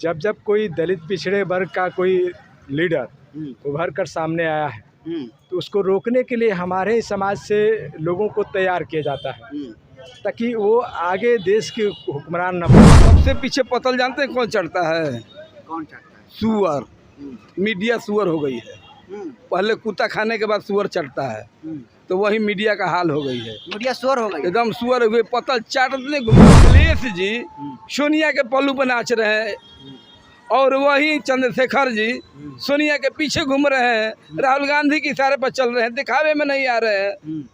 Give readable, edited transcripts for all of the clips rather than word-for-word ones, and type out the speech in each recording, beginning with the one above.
जब जब कोई दलित पिछड़े वर्ग का कोई लीडर उभर कर सामने आया है तो उसको रोकने के लिए हमारे ही समाज से लोगों को तैयार किया जाता है ताकि वो आगे देश के हुक्मरान न बने। सबसे पीछे पतल जानते हैं कौन चढ़ता है? कौन चढ़ता है? सुअर। मीडिया सुअर हो गई है। पहले कुत्ता खाने के बाद सुअर चढ़ता है, तो वही मीडिया का हाल हो गई है। मीडिया सुअर हो गई, एकदम सुअर हुए, पतल चाटने अखिलेश जी सोनिया के पल्लू पर नाच रहे हैं और वही चंद्रशेखर जी सोनिया के पीछे घूम रहे हैं, राहुल गांधी के इशारे पर चल रहे हैं, दिखावे में नहीं आ रहे हैं।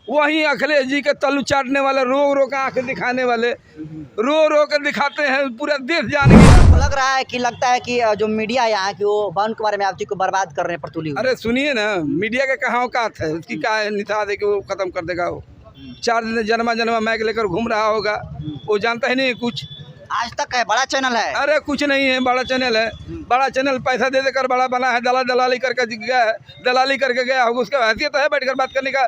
वही अखिलेश जी के तल्लू चाटने वाले, रो रो कर आंखें दिखाने वाले, रो रो कर दिखाते हैं, पूरा देश जान गया। लग रहा है कि लगता है कि जो मीडिया है यहाँ की वो भानु कुमार मायावती को बर्बाद करने पर तुली हुई। औकात अरे सुनिए ना, मीडिया का कहाँ औकात है, उसकी क्या निशान है कि वो खत्म कर देगा। वो 4 दिन जन्मा जन्मा मैग लेकर घूम रहा होगा, वो जानता ही नहीं कुछ। आज तक है, बड़ा चैनल है। अरे कुछ नहीं है, बड़ा चैनल है। बड़ा चैनल पैसा दे देकर बड़ा बना है, दलाली करके गया है, दलाली करके गया होगा, उसका हैसियत है बैठकर बात करने का।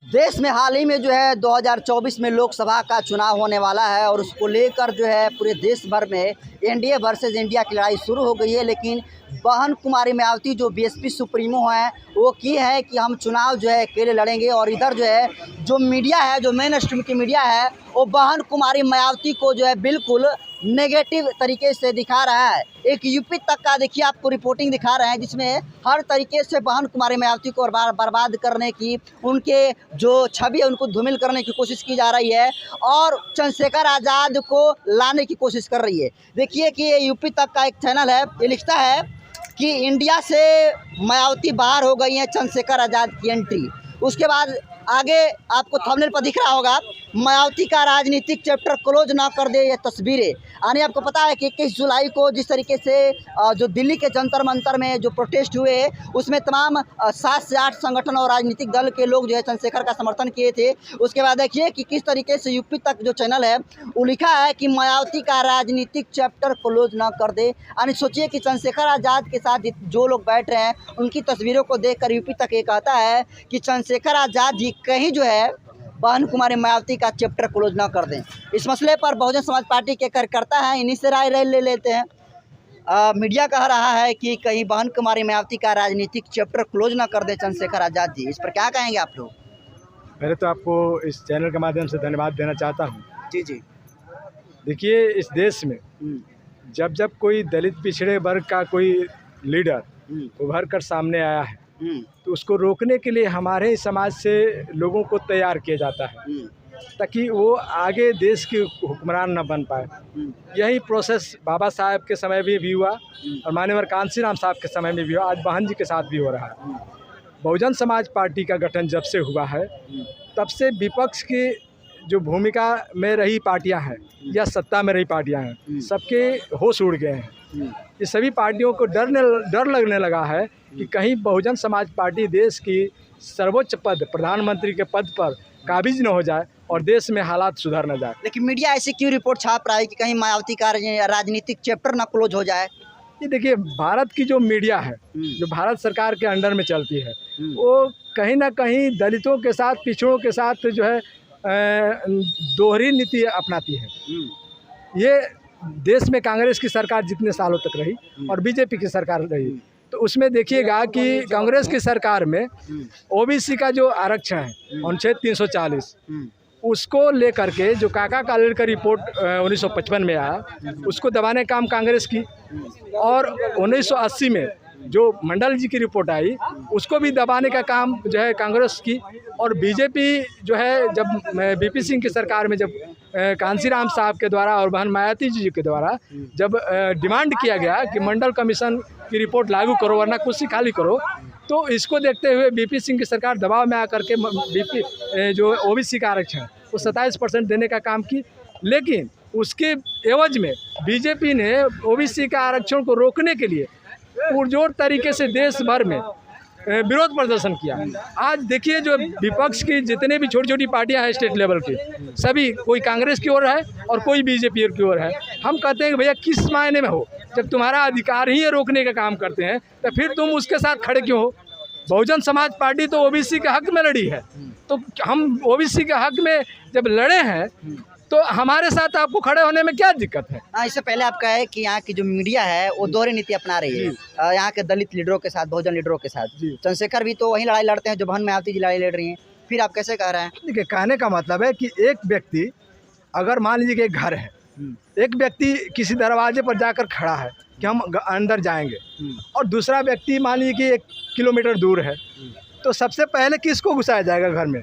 देश में हाल ही में जो है 2024 में लोकसभा का चुनाव होने वाला है और उसको लेकर जो है पूरे देश भर में एनडीए वर्सेस इंडिया की लड़ाई शुरू हो गई है। लेकिन बहन कुमारी मायावती जो बीएसपी सुप्रीमो हैं वो की है कि हम चुनाव जो है अकेले लड़ेंगे, और इधर जो है जो मीडिया है, जो मेन स्ट्रीम की मीडिया है, वो बहन कुमारी मायावती को जो है बिल्कुल नेगेटिव तरीके से दिखा रहा है। एक यूपी तक का देखिए आपको रिपोर्टिंग दिखा रहे हैं जिसमें हर तरीके से बहन कुमारी मायावती को बर्बाद करने की, उनके जो छवि है उनको धूमिल करने की कोशिश की जा रही है और चंद्रशेखर आज़ाद को लाने की कोशिश कर रही है। देखिए कि ये यूपी तक का एक चैनल है, ये लिखता है कि इंडिया से मायावती बाहर हो गई हैं, चंद्रशेखर आज़ाद की एंट्री। उसके बाद आगे आपको थंबनेल पर दिख रहा होगा, मायावती का राजनीतिक चैप्टर क्लोज ना कर दे ये तस्वीरें। यानी आपको पता है कि 21 जुलाई को जिस तरीके से जो दिल्ली के जंतर मंतर में जो प्रोटेस्ट हुए उसमें तमाम 7 से 8 संगठन और राजनीतिक दल के लोग जो है चंद्रशेखर का समर्थन किए थे। उसके बाद देखिए कि किस तरीके से यूपी तक जो चैनल है वो लिखा है कि मायावती का राजनीतिक चैप्टर क्लोज ना कर दे। यानी सोचिए कि चंद्रशेखर आज़ाद के साथ जो लोग बैठ रहे हैं उनकी तस्वीरों को देख कर यूपी तक ये कहता है कि चंद्रशेखर आज़ाद जी कहीं जो है बहन कुमारी मायावती का चैप्टर क्लोज ना कर दें। इस मसले पर बहुजन समाज पार्टी के कार्यकर्ता हैं, इन्हीं से राय ले लेते हैं। मीडिया कह रहा है कि कहीं बहन कुमारी मायावती का राजनीतिक चैप्टर क्लोज ना कर दे चंद्रशेखर आज़ाद जी, इस पर क्या कहेंगे आप लोग? पहले तो आपको इस चैनल के माध्यम से धन्यवाद देना चाहता हूँ। जी जी। देखिए, इस देश में जब जब कोई दलित पिछड़े वर्ग का कोई लीडर उभर कर सामने आया है तो उसको रोकने के लिए हमारे ही समाज से लोगों को तैयार किया जाता है ताकि वो आगे देश के हुक्मरान न बन पाए। यही प्रोसेस बाबा साहब के समय में भी हुआ और माननीय कांसी राम साहब के समय में भी हुआ, आज बहन जी के साथ भी हो रहा है। बहुजन समाज पार्टी का गठन जब से हुआ है तब से विपक्ष की जो भूमिका में रही पार्टियां हैं या सत्ता में रही पार्टियां हैं, सबके होश उड़ गए हैं। ये सभी पार्टियों को डर लगने लगा है कि कहीं बहुजन समाज पार्टी देश की सर्वोच्च पद, प्रधानमंत्री के पद पर काबिज न हो जाए और देश में हालात सुधर न जाए। लेकिन मीडिया ऐसी क्यों रिपोर्ट छाप रहा है कि कहीं मायावती का राजनीतिक चैप्टर ना क्लोज हो जाए? ये देखिए, भारत की जो मीडिया है, जो भारत सरकार के अंडर में चलती है, वो कहीं ना कहीं दलितों के साथ, पिछड़ों के साथ जो है दोहरी नीति अपनाती है। ये देश में कांग्रेस की सरकार जितने सालों तक रही और बीजेपी की सरकार रही, तो उसमें देखिएगा कि कांग्रेस की सरकार में ओबीसी का जो आरक्षण है अनुच्छेद 340, उसको लेकर के जो काका कालेलकर रिपोर्ट 1955 में आया उसको दबाने का काम कांग्रेस की, और 1980 में जो मंडल जी की रिपोर्ट आई उसको भी दबाने का काम जो है कांग्रेस की। और बीजेपी जो है जब बीपी सिंह की सरकार में जब कांसी राम साहब के द्वारा और बहन मायावती जी के द्वारा जब डिमांड किया गया कि मंडल कमीशन की रिपोर्ट लागू करो वरना कुर्सी खाली करो, तो इसको देखते हुए बीपी सिंह की सरकार दबाव में आकर के बीपी जो ओबीसी का आरक्षण वो 27% देने का काम की। लेकिन उसके एवज में बीजेपी ने ओबीसी का आरक्षण को रोकने के लिए पुरजोर तरीके से देश भर में विरोध प्रदर्शन किया। आज देखिए, जो विपक्ष की जितने भी छोटी छोटी पार्टियां हैं स्टेट लेवल की, सभी कोई कांग्रेस की ओर है और कोई बीजेपी की ओर है। हम कहते हैं कि भैया किस मायने में हो, जब तुम्हारा अधिकार ही ये रोकने का काम करते हैं तो फिर तुम उसके साथ खड़े क्यों हो? बहुजन समाज पार्टी तो ओबीसी के हक में लड़ी है, तो हम ओबीसी के हक में जब लड़े हैं तो हमारे साथ आपको खड़े होने में क्या दिक्कत है? हाँ, इससे पहले आपका है कि यहाँ की जो मीडिया है वो दोहरी नीति अपना रही है यहाँ के दलित लीडरों के साथ, बहुजन लीडरों के साथ। चंद्रशेखर भी तो वही लड़ाई लड़ते हैं जो बहन मायावती जी लड़ाई लड़ रही हैं, फिर आप कैसे कह रहे हैं? देखिए, कहने का मतलब है कि एक व्यक्ति अगर मान लीजिए कि एक घर है, एक व्यक्ति किसी दरवाजे पर जाकर खड़ा है कि हम अंदर जाएंगे, और दूसरा व्यक्ति मान लीजिए कि 1 किलोमीटर दूर है, तो सबसे पहले किसको घुसाया जाएगा घर में?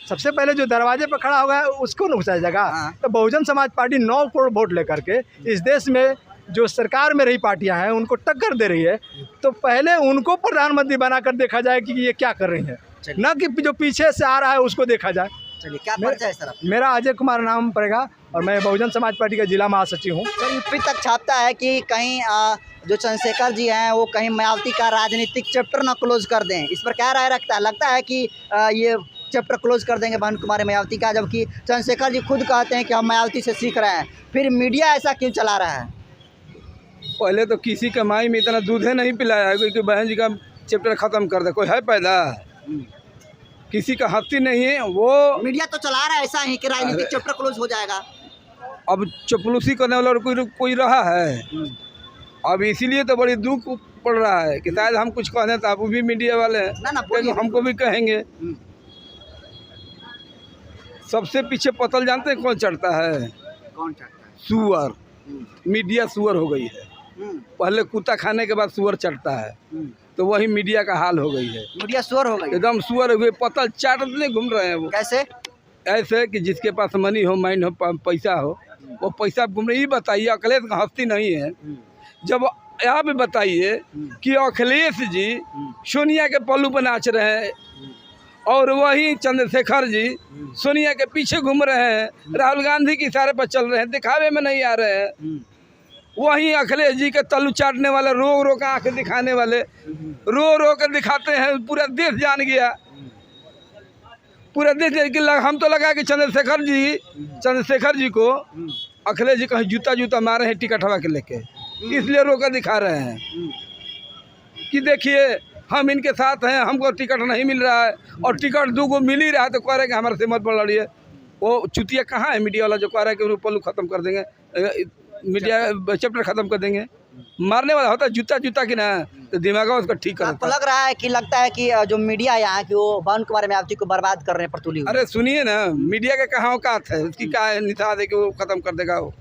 सबसे पहले जो दरवाजे पर खड़ा होगा उसको न घुसाया जाएगा। तो बहुजन समाज पार्टी 9 करोड़ वोट लेकर के इस देश में जो सरकार में रही पार्टियां हैं उनको टक्कर दे रही है, तो पहले उनको प्रधानमंत्री बनाकर देखा जाए कि ये क्या कर रही हैं, न कि जो पीछे से आ रहा है उसको देखा जाए। चलिए, क्या परिचय है सर आपका? मेरा अजय कुमार नाम पड़ेगा और मैं बहुजन समाज पार्टी का जिला महासचिव हूँ। सर, यूपी तक छापता है कि कहीं जो चंद्रशेखर जी हैं वो कहीं मायावती का राजनीतिक चैप्टर ना क्लोज कर दें, इस पर क्या राय रखता है? लगता है कि ये चैप्टर क्लोज कर देंगे बहन कुमारी मायावती का, जबकि चंद्रशेखर जी खुद कहते हैं कि हम मायावती से सीख रहे हैं, फिर मीडिया ऐसा क्यों चला रहा है? पहले तो किसी के माई में इतना दूध नहीं पिलाया है कि बहन जी का चैप्टर ख़त्म कर दे, कोई है पैदा? किसी का हस्ती नहीं है वो। मीडिया तो चला रहा है ऐसा ही कि राजनीतिक चैप्टर क्लोज हो जाएगा। अब चपलूसी करने वाला कोई रहा है? अब इसीलिए तो बड़ी दुख पड़ रहा है कि शायद हम कुछ कहने तो आप भी मीडिया वाले हैं ना हमको भी कहेंगे। सबसे पीछे पतल जानते हैं कौन चढ़ता है? कौन चढ़ता है? सुअर। मीडिया सुअर हो गई है। पहले कुत्ता खाने के बाद सुअर चढ़ता है, तो वही मीडिया का हाल हो गई है। मीडिया सुअर हो गई, एकदम सुअर हुए, पतल चाटने घूम रहे हैं वो। कैसे? ऐसे कि जिसके पास मनी हो, माइंड हो, पैसा हो, वो पैसा घूम रहे। ये बताइए, अखिलेश का हस्ती नहीं है? जब आप बताइए कि अखिलेश जी सोनिया के पल्लू पर नाच रहे हैं और वही चंद्रशेखर जी सोनिया के पीछे घूम रहे हैं, राहुल गांधी के इशारे पर चल रहे हैं, दिखावे में नहीं आ रहे हैं। वहीं अखिलेश जी के तल्लू चाटने वाले, रो रो का आंखें दिखाने वाले, रो रो कर दिखाते हैं, पूरा देश जान गया। पूरा देश हम तो लगा कि चंद्रशेखर जी को अखिलेश जी कहीं जूता मारे हैं टिकट हवा के लेके, इसलिए रोकर दिखा रहे हैं कि देखिए हम इनके साथ हैं, हमको टिकट नहीं मिल रहा है, और टिकट 2 को मिल ही रहा है तो कह रहे हैं कि हमारे से मत बढ़ लड़िए। वो चुतिया कहाँ है मीडिया वाला जो कह रहा है कि उन्हें पल्लू ख़त्म कर देंगे, मीडिया चैप्टर ख़त्म कर देंगे? मारने वाला होता है जूता की ना, तो दिमाग उसका ठीक कर। आपको लगता है कि जो मीडिया है यहाँ की वो बहन कुमारी मायावती को बर्बाद करने पर तुली हुई? अरे सुनिए ना, मीडिया का कहाँ औकात है, उसकी क्या निशान है कि वो ख़त्म कर देगा? वो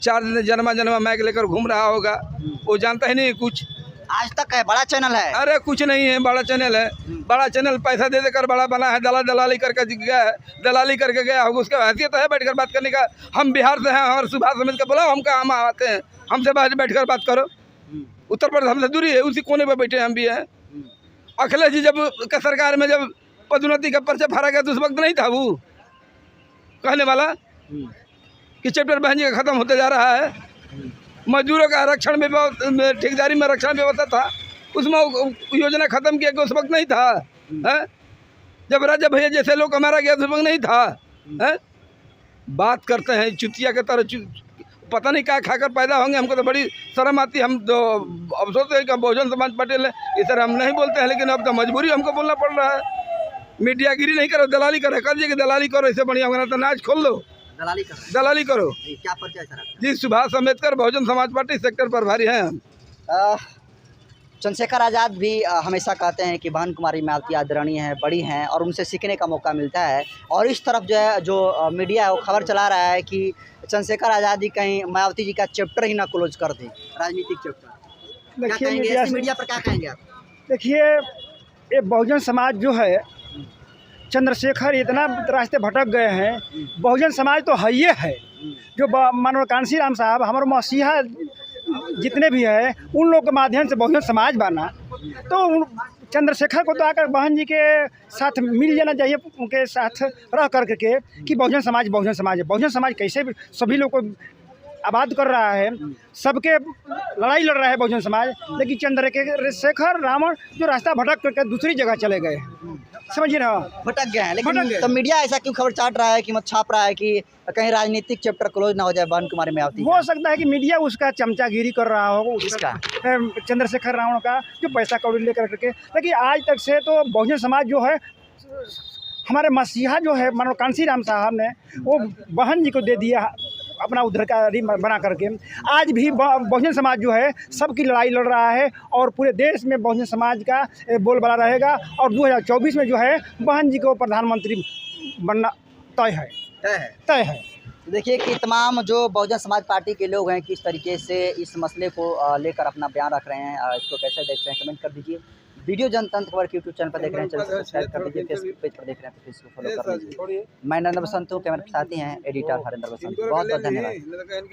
4 दिन जन्मा मैग लेकर घूम रहा होगा, वो जानता ही नहीं कुछ। आज तक है, बड़ा चैनल है। अरे कुछ नहीं है, बड़ा चैनल है। बड़ा चैनल पैसा दे देकर बड़ा बना है, दलाली करके गया है, दलाली करके गया होगा, उसका हैसियत है बैठकर बात करने का? हम बिहार से हैं, हमारे सुभाष समिति का बुलाओ, हम कहाँ आते हैं, हमसे बैठकर बात करो। उत्तर प्रदेश हमसे दूरी है, उसी कोने पर बैठे हम भी हैं। अखिलेश जी जब सरकार में जब पदोन्नति का पर्चा भरा गया तो उस वक्त नहीं था वो कहने वाला कि चैप्टर बहन जी का ख़त्म होते जा रहा है। मजदूरों का आरक्षण में, ठेकेदारी में आरक्षण व्यवस्था था, उसमें योजना ख़त्म किया कि उस वक्त नहीं था है? जब राजा भैया जैसे लोग हमारा गया उस वक्त नहीं था है? बात करते हैं चुतिया के तरह, पता नहीं क्या खाकर पैदा होंगे। हमको तो बड़ी शर्म आती है, हम तो अफसोस है कि बहुजन समाज पार्टी है, इस तरह हम नहीं बोलते हैं, लेकिन अब तो मजबूरी हमको बोलना पड़ रहा है। मीडियागिरी नहीं करो, दलाली करो, कर दिए कि दलाली करो, इससे बढ़िया होगा तो नाच खोल लो, दलाली करो। क्या परिचय सर? जी, सुभाष अम्बेडकर, बहुजन समाज पार्टी सेक्टर प्रभारी हैं हम। चंद्रशेखर आज़ाद भी हमेशा कहते हैं कि बहन कुमारी मायावती आदरणीय हैं, बड़ी हैं और उनसे सीखने का मौका मिलता है, और इस तरफ जो है जो मीडिया है वो खबर चला रहा है कि चंद्रशेखर आज़ाद ही कहीं मायावती जी का चैप्टर ही ना क्लोज कर दें, राजनीतिक चैप्टर। क्या कहेंगे मीडिया पर, क्या कहेंगे आप? देखिए, ये बहुजन समाज जो है, चंद्रशेखर इतना रास्ते भटक गए हैं, बहुजन समाज तो है ही है। जो मानव कांसी राम साहब, हमारे मसीहा जितने भी हैं, उन लोग के माध्यम से बहुजन समाज बना, तो चंद्रशेखर को तो आकर बहन जी के साथ मिल जाना चाहिए, उनके साथ रह करके कि बहुजन समाज है। बहुजन समाज कैसे भी सभी लोग को आबाद कर रहा है, सबके लड़ाई लड़ रहा है बहुजन समाज, लेकिन चंद्रशेखर रावण जो रास्ता भटक करके दूसरी जगह चले गए, समझिए ना, भटक गए हैं। लेकिन तो मीडिया ऐसा क्यों खबर चाट रहा है कि मत छाप रहा है कि कहीं राजनीतिक चैप्टर क्लोज ना हो जाए बहन कुमारी मायावती? हो सकता है कि मीडिया उसका चमचागिरी कर रहा हो, उसका चंद्रशेखर रावण का, जो पैसा कौड़ी लेकर करके। लेकिन आज तक से तो बहुजन समाज जो है हमारे मसीहा जो है मानो कांसी राम साहब ने वो बहन जी को दे दिया अपना उद्धारकारी बना करके। आज भी बहुजन समाज जो है सबकी लड़ाई लड़ रहा है और पूरे देश में बहुजन समाज का बोलबाला रहेगा और 2024 में जो है बहन जी को प्रधानमंत्री बनना तय है। देखिए कि तमाम जो बहुजन समाज पार्टी के लोग हैं किस तरीके से इस मसले को लेकर अपना बयान रख रहे हैं, इसको कैसे देख रहे हैं कमेंट कर दीजिए। वीडियो जनतंत्र खबर के यूट्यूब चैनल पर देख रहे हैं, चैनल को सब्सक्राइब कर लीजिए। फेसबुक पेज पर देख रहे हैं तो फेसबुक फॉलो कर लीजिए। मैं नरेंद्र बसंत हूँ, कैमरा के साथ ही हैं एडिटर हरेंद्र बसंत। बहुत बहुत धन्यवाद।